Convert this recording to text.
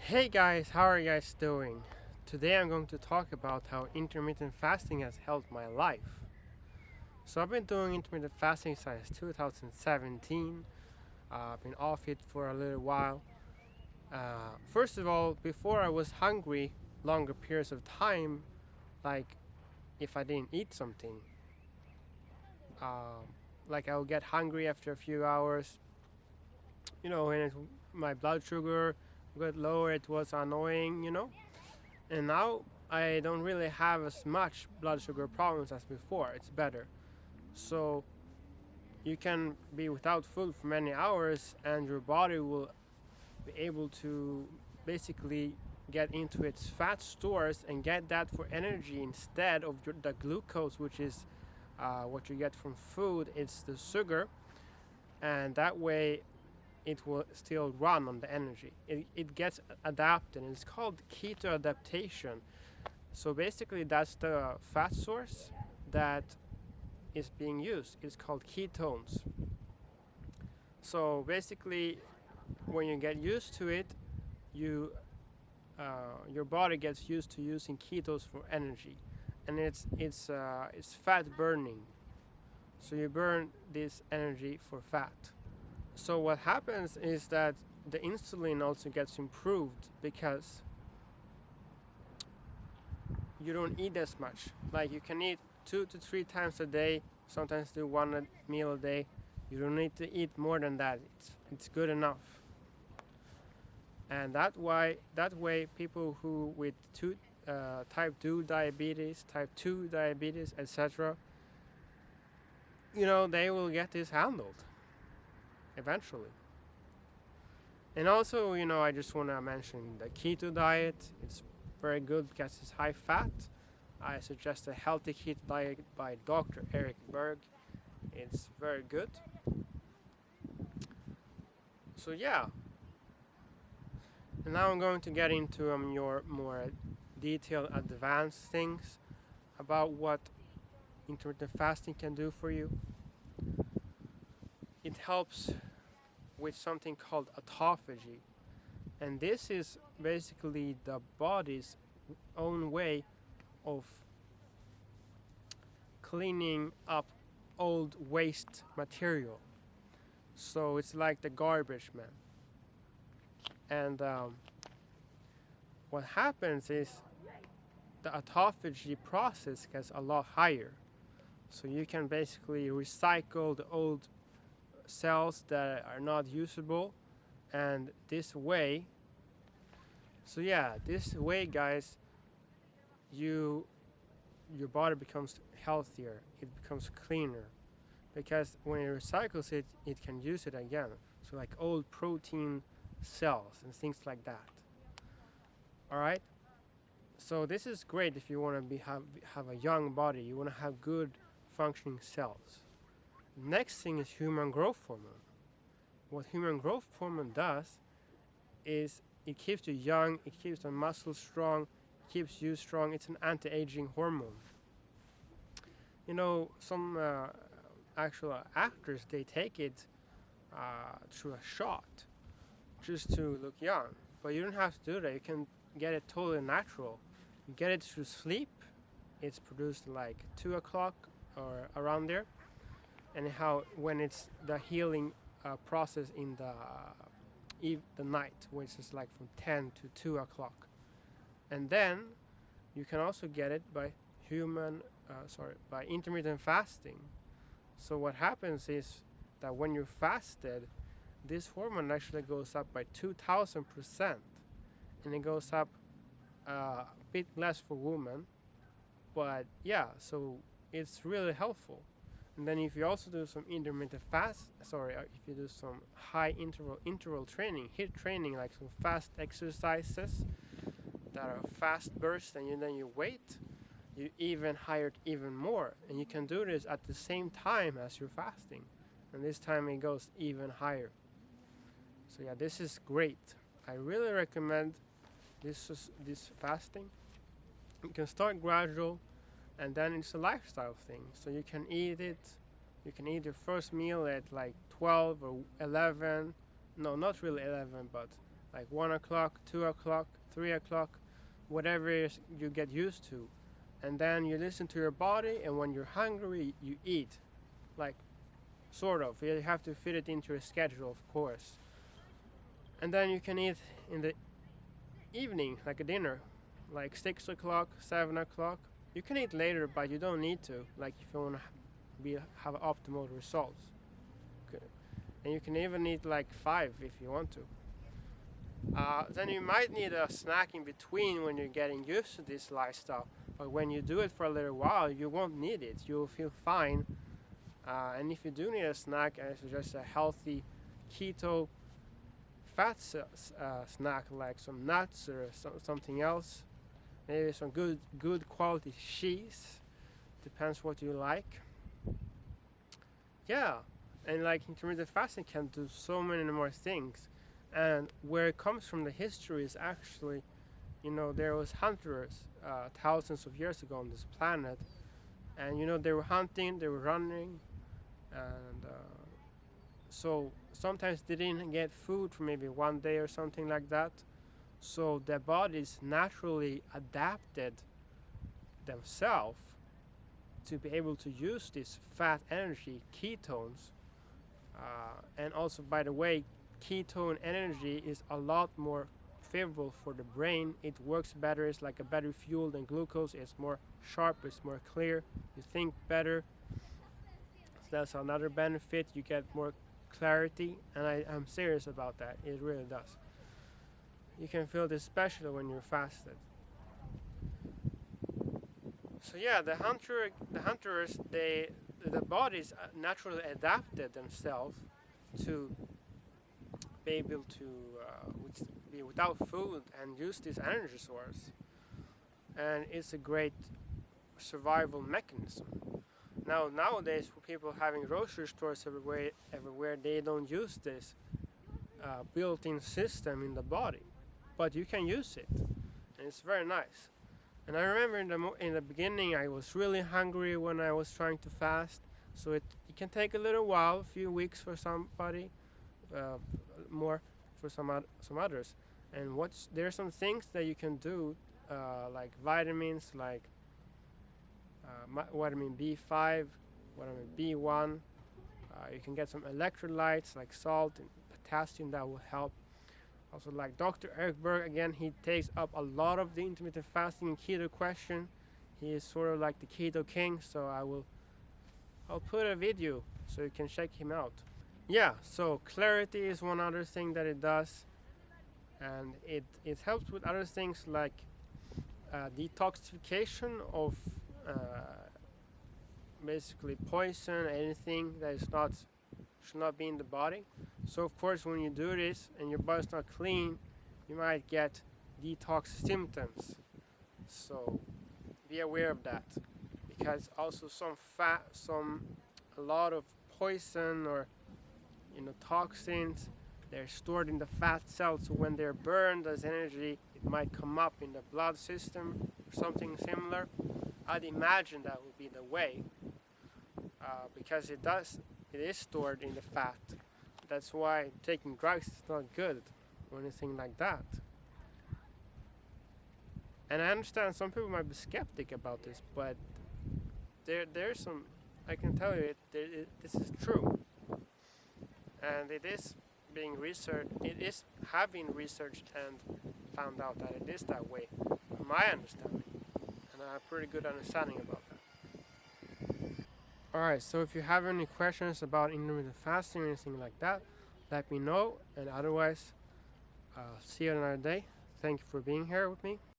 Hey guys, how are you guys doing? Today I'm going to talk about how intermittent fasting has helped my life. So I've been doing intermittent fasting since 2017. I've been off it for a little while. First of all, before I was hungry longer periods of time, like if I didn't eat something, uh, like I would get hungry after a few hours. My blood sugar got lower. It was annoying. And now I don't really have as much blood sugar problems as before. It's better. So you can be without food for many hours and your body will be able to basically get into its fat stores and get that for energy instead of the glucose, which is what you get from food. It's the sugar, and that way it will still run on the energy. It gets adapted, and it's called keto adaptation. So basically, that's the fat source that is being used. It's called ketones. So basically, when you get used to it, you your body gets used to using ketones for energy, and it's fat burning. So you burn this energy for fat. So what happens is that the insulin also gets improved because you don't eat as much. Like you can eat 2 to 3 times a day, sometimes do one meal a day. You don't need to eat more than that. It's good enough. And that way people who with type 2 diabetes, type 2 diabetes, etc., they will get this handled eventually. And also, I just want to mention the keto diet. It's very good because it's high fat. I suggest a healthy keto diet by Dr. Eric Berg. It's very good. So yeah, and now I'm going to get into your more detailed, advanced things about what intermittent fasting can do for you. It helps with something called autophagy, and this is basically the body's own way of cleaning up old waste material. So it's like the garbage man. And what happens is the autophagy process gets a lot higher. So you can basically recycle the old cells that are not usable, and this way guys, your body becomes healthier, it becomes cleaner, because when it recycles it, it can use it again. So like old protein cells and things like that. All right, so this is great if you want to have a young body, you want to have good functioning cells. Next thing is human growth hormone. What human growth hormone does is it keeps you young, it keeps the muscles strong, it keeps you strong. It's an anti-aging hormone. Some actual actors, they take it through a shot just to look young. But you don't have to do that. You can get it totally natural. You get it through sleep. It's produced like 2 o'clock or around there. And when it's the healing process in the night, which is like from 10 to 2 o'clock. And then you can also get it by by intermittent fasting. So what happens is that when you're fasted, this hormone actually goes up by 2,000%, and it goes up a bit less for women, but yeah, so it's really helpful. And then if you also do some if you do some high interval training, HIIT training, like some fast exercises that are fast bursts, and then you wait, you even more, and you can do this at the same time as you're fasting, and this time it goes even higher. So yeah, this is great. I really recommend this fasting. You can start gradual, and then it's a lifestyle thing. So you can eat your first meal at like 12 or 11. No, not really 11, but like 1 o'clock, 2 o'clock, 3 o'clock, whatever you get used to. And then you listen to your body, and when you're hungry, you eat. Like, sort of. You have to fit it into your schedule, of course. And then you can eat in the evening, like a dinner, like 6 o'clock, 7 o'clock. You can eat later, but you don't need to, like if you want to have optimal results. Okay. And you can even eat like 5 if you want to. Then you might need a snack in between when you're getting used to this lifestyle. But when you do it for a little while, you won't need it. You'll feel fine. And if you do need a snack, I suggest a healthy keto fat snack, like some nuts or something else. Maybe some good quality cheese. Depends what you like. Yeah, and like intermittent fasting can do so many more things. And where it comes from, the history is actually, there was hunters thousands of years ago on this planet, and they were hunting, they were running, and so sometimes they didn't get food for maybe one day or something like that. So their bodies naturally adapted themselves to be able to use this fat energy, ketones. And also, by the way, ketone energy is a lot more favorable for the brain. It works better, it's like a better fuel than glucose. It's more sharp, it's more clear, you think better. So that's another benefit. You get more clarity, and I'm serious about that. It really does. You can feel this especially when you're fasted. So yeah, the hunters, the bodies naturally adapted themselves to be able to be without food and use this energy source, and it's a great survival mechanism. Now nowadays, for people having grocery stores everywhere, they don't use this built-in system in the body, but you can use it, and it's very nice. And I remember in the beginning, I was really hungry when I was trying to fast, so it can take a little while, a few weeks for somebody, more for some others. And there are some things that you can do, like vitamins, like vitamin B5, vitamin B1. You can get some electrolytes like salt and potassium that will help. Also, like Dr. Eric Berg, again, he takes up a lot of the intermittent fasting and keto question. He is sort of like the keto king, so I'll put a video so you can check him out. Yeah, so clarity is one other thing that it does, and it helps with other things like detoxification of basically poison, anything that should not be in the body. So of course, when you do this and your body's not clean, you might get detox symptoms. So be aware of that, because also a lot of poison or toxins, they're stored in the fat cells. So when they're burned as energy, it might come up in the blood system or something similar. I'd imagine that would be the way, because it is stored in the fat. That's why taking drugs is not good or anything like that. And I understand some people might be skeptic about this, but there's some, I can tell you, this is true. And it is being researched, have been researched and found out that it is that way, from my understanding. And I have a pretty good understanding about that. Alright, so if you have any questions about intermittent fasting or anything like that, let me know. And otherwise, see you another day. Thank you for being here with me.